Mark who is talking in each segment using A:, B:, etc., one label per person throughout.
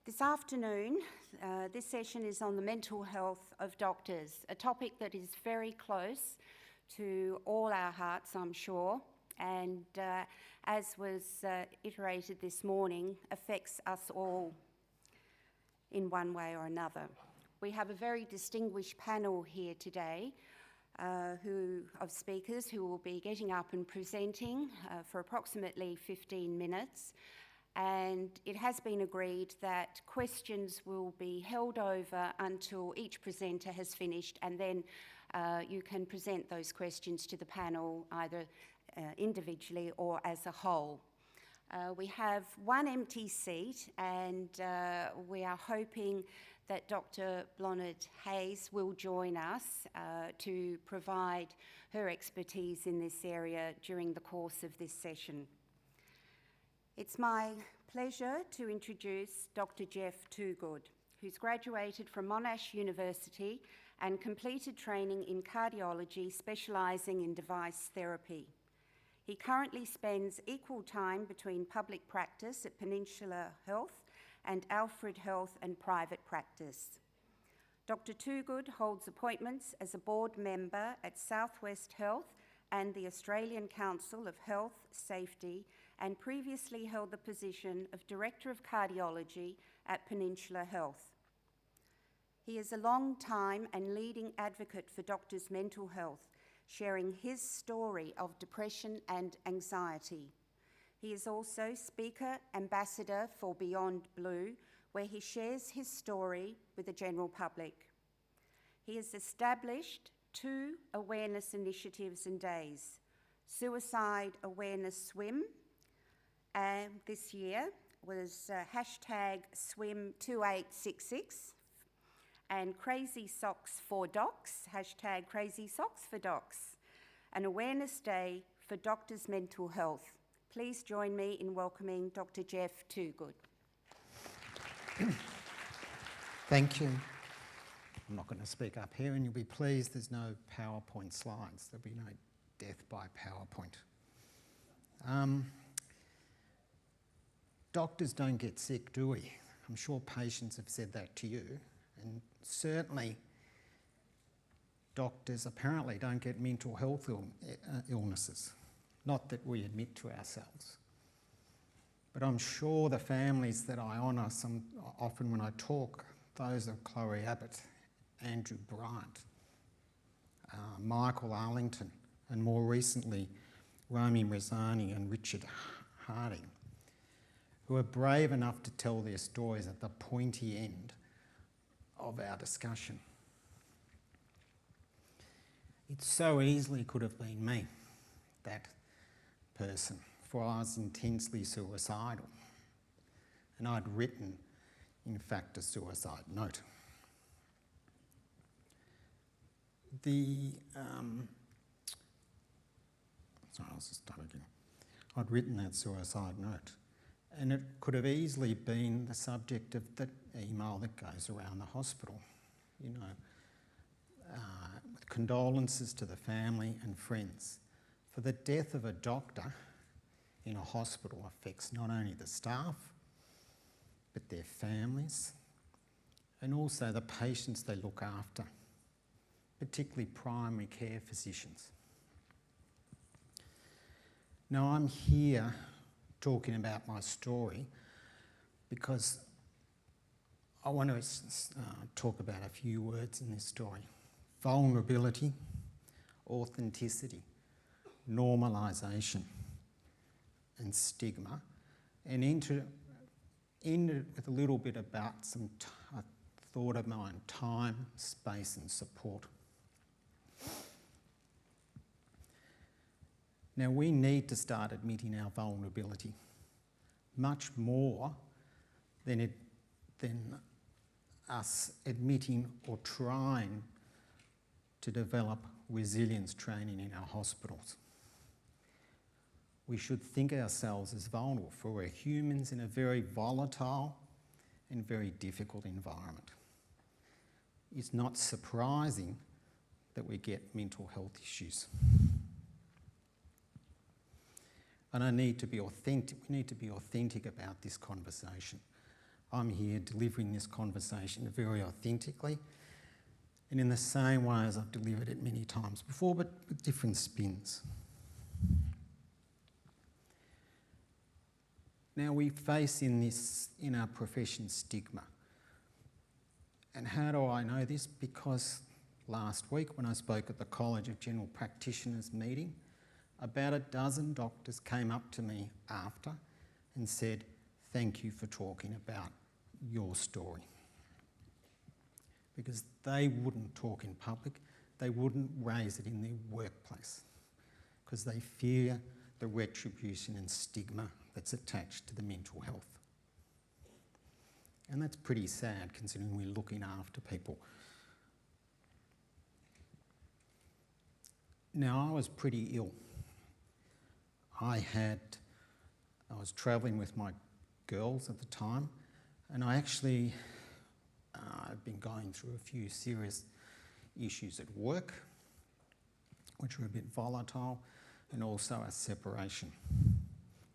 A: This afternoon, this session is on the mental health of doctors, a topic that is very close to all our hearts, I'm sure, and as was iterated this morning, affects us all in one way or another. We have a very distinguished panel here today of speakers who will be getting up and presenting for approximately 15 minutes. And it has been agreed that questions will be held over until each presenter has finished, and then you can present those questions to the panel either individually or as a whole. We have one empty seat, and we are hoping that Dr. Blonard-Hayes will join us to provide her expertise in this area during the course of this session. It's my pleasure to introduce Dr. Geoff Toogood, who's graduated from Monash University and completed training in cardiology, specialising in device therapy. He currently spends equal time between public practice at Peninsula Health and Alfred Health and private practice. Dr. Toogood holds appointments as a board member at Southwest Health and the Australian Council of Health, Safety, and previously held the position of Director of Cardiology at Peninsula Health. He is a long time and leading advocate for doctors' mental health, sharing his story of depression and anxiety. He is also Speaker Ambassador for Beyond Blue, where he shares his story with the general public. He has established 2 awareness initiatives and days: Suicide Awareness Swim, and this year was hashtag Swim2866, and Crazy Socks for Docs, hashtag Crazy Socks for Docs, an awareness day for doctors' mental health. Please join me in welcoming Dr. Geoff Toogood.
B: Thank you. I'm not going to speak up here, and you'll be pleased there's no PowerPoint slides. There'll be no death by PowerPoint. Doctors don't get sick, do we? I'm sure patients have said that to you, and certainly doctors apparently don't get mental health illnesses. Not that we admit to ourselves. But I'm sure the families that I honour often when I talk, those of Chloe Abbott, Andrew Bryant, Michael Arlington, and more recently, Romy Marzani and Richard Harding, who are brave enough to tell their stories at the pointy end of our discussion. It so easily could have been me, that person, for I was intensely suicidal. And I'd written, in fact, a suicide note. I'd written that suicide note, and it could have easily been the subject of the email that goes around the hospital, with condolences to the family and friends. For the death of a doctor in a hospital affects not only the staff, but their families, and also the patients they look after, particularly primary care physicians. Now, I'm here talking about my story because I want to talk about a few words in this story: vulnerability, authenticity, normalisation, and stigma, and end with a little bit about a thought of mine: time, space, and support. Now, we need to start admitting our vulnerability, much more than us admitting or trying to develop resilience training in our hospitals. We should think ourselves as vulnerable, for we're humans in a very volatile and very difficult environment. It's not surprising that we get mental health issues. And we need to be authentic about this conversation. I'm here delivering this conversation very authentically and in the same way as I've delivered it many times before, but with different spins. Now, we face in our profession stigma. And how do I know this? Because last week when I spoke at the College of General Practitioners meeting, about a dozen doctors came up to me after and said, "Thank you for talking about your story." Because they wouldn't talk in public, they wouldn't raise it in their workplace, because they fear the retribution and stigma that's attached to the mental health. And that's pretty sad considering we're looking after people. Now, I was pretty ill. I was travelling with my girls at the time, and I've been going through a few serious issues at work, which were a bit volatile, and also a separation.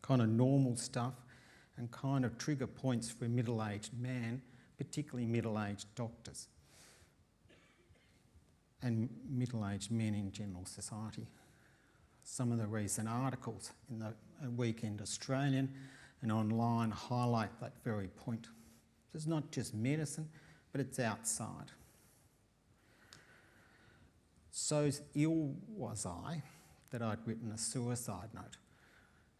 B: Kind of normal stuff and kind of trigger points for a middle-aged man, particularly middle-aged doctors and middle-aged men in general society. Some of the recent articles in the Weekend Australian and online highlight that very point. It's not just medicine, but it's outside. So ill was I that I'd written a suicide note.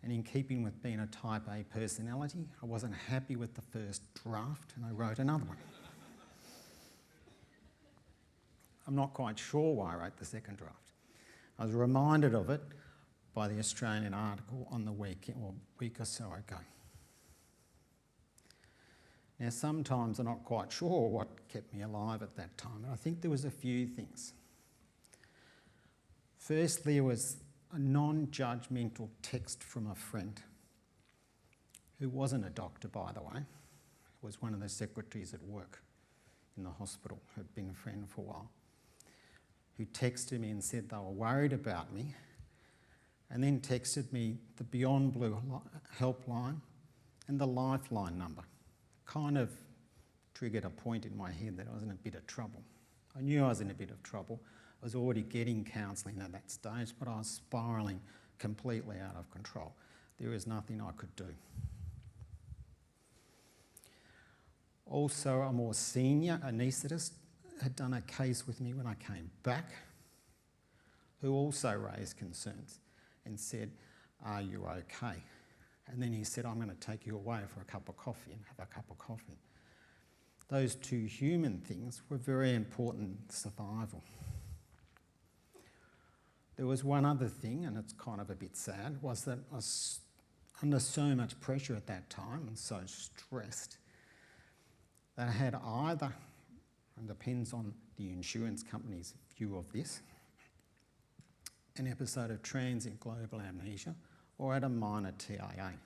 B: And in keeping with being a type A personality, I wasn't happy with the first draft and I wrote another one. I'm not quite sure why I wrote the second draft. I was reminded of it by the Australian article on the week or so ago. Now, sometimes I'm not quite sure what kept me alive at that time, and I think there was a few things. Firstly, it was a non-judgmental text from a friend who wasn't a doctor, by the way. Was one of the secretaries at work in the hospital, who'd been a friend for a while, who texted me and said they were worried about me, and then texted me the Beyond Blue helpline and the Lifeline number. Kind of triggered a point in my head that I was in a bit of trouble. I knew I was in a bit of trouble. I was already getting counselling at that stage, but I was spiralling completely out of control. There was nothing I could do. Also, a more senior anaesthetist had done a case with me when I came back, who also raised concerns and said, "Are you okay?" And then he said, "I'm going to take you away for a cup of coffee," and have a cup of coffee. Those two human things were very important in survival. There was one other thing, and it's kind of a bit sad, was that I was under so much pressure at that time and so stressed that I had either, and depends on the insurance company's view of this, an episode of transient global amnesia or had a minor TIA.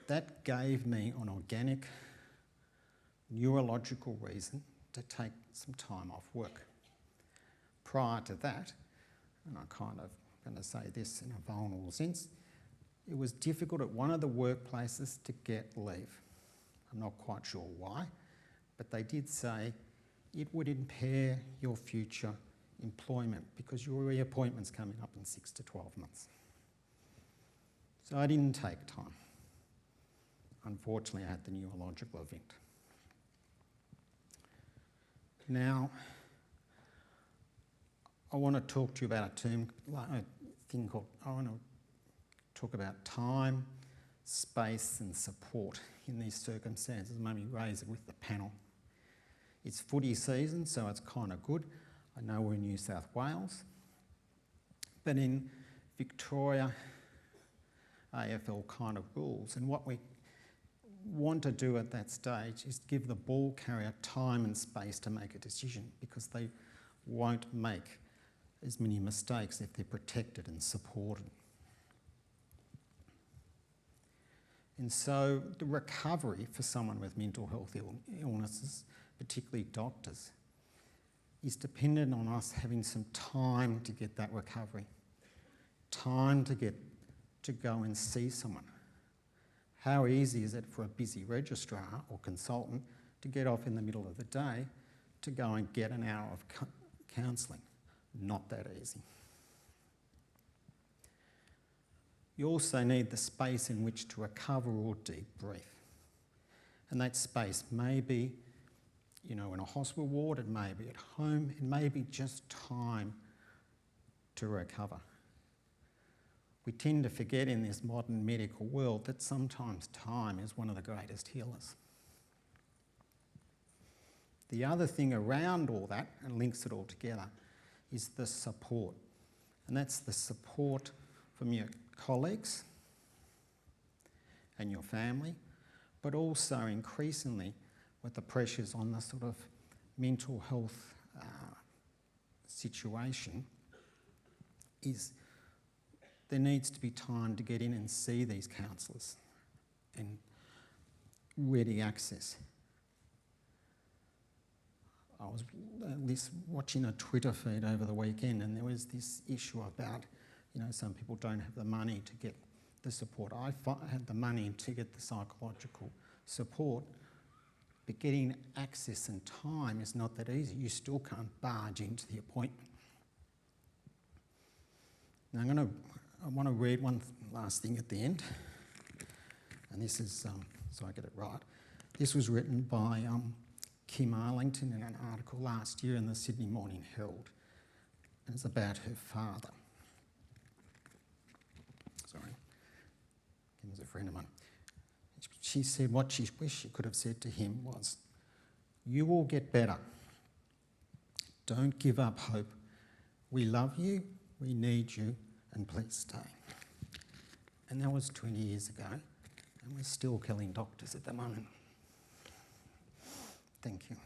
B: That gave me an organic neurological reason to take some time off work. Prior to that, and I'm kind of going to say this in a vulnerable sense, it was difficult at one of the workplaces to get leave. I'm not quite sure why, but they did say it would impair your future employment because your reappointment's coming up in 6 to 12 months. So I didn't take time. Unfortunately, I had the neurological event. Now, I want to talk to you about I want to talk about time, space and support in these circumstances. Maybe raise it with the panel. It's footy season, so it's kind of good. I know we're in New South Wales, but in Victoria, AFL kind of rules, and what we want to do at that stage is give the ball carrier time and space to make a decision, because they won't make as many mistakes if they're protected and supported. And so the recovery for someone with mental health illnesses, particularly doctors, is dependent on us having some time to get that recovery, time to go and see someone, How easy is it for a busy registrar or consultant to get off in the middle of the day to go and get an hour of counselling? Not that easy. You also need the space in which to recover or debrief. And that space may be, in a hospital ward, it may be at home, it may be just time to recover. We tend to forget in this modern medical world that sometimes time is one of the greatest healers. The other thing around all that, and links it all together, is the support. And that's the support from your colleagues and your family, but also increasingly with the pressures on the sort of mental health situation, is there needs to be time to get in and see these counsellors and ready access. I was watching a Twitter feed over the weekend, and there was this issue about, some people don't have the money to get the support. I had the money to get the psychological support, but getting access and time is not that easy. You still can't barge into the appointment. Now I want to read one last thing at the end, and this is, so I get it right. This was written by Kim Arlington in an article last year in the Sydney Morning Herald, and it's about her father. Sorry, Kim's a friend of mine. She said what she wished she could have said to him was, "You will get better. Don't give up hope. We love you, we need you, and please stay." And that was 20 years ago, and we're still killing doctors at the moment. Thank you.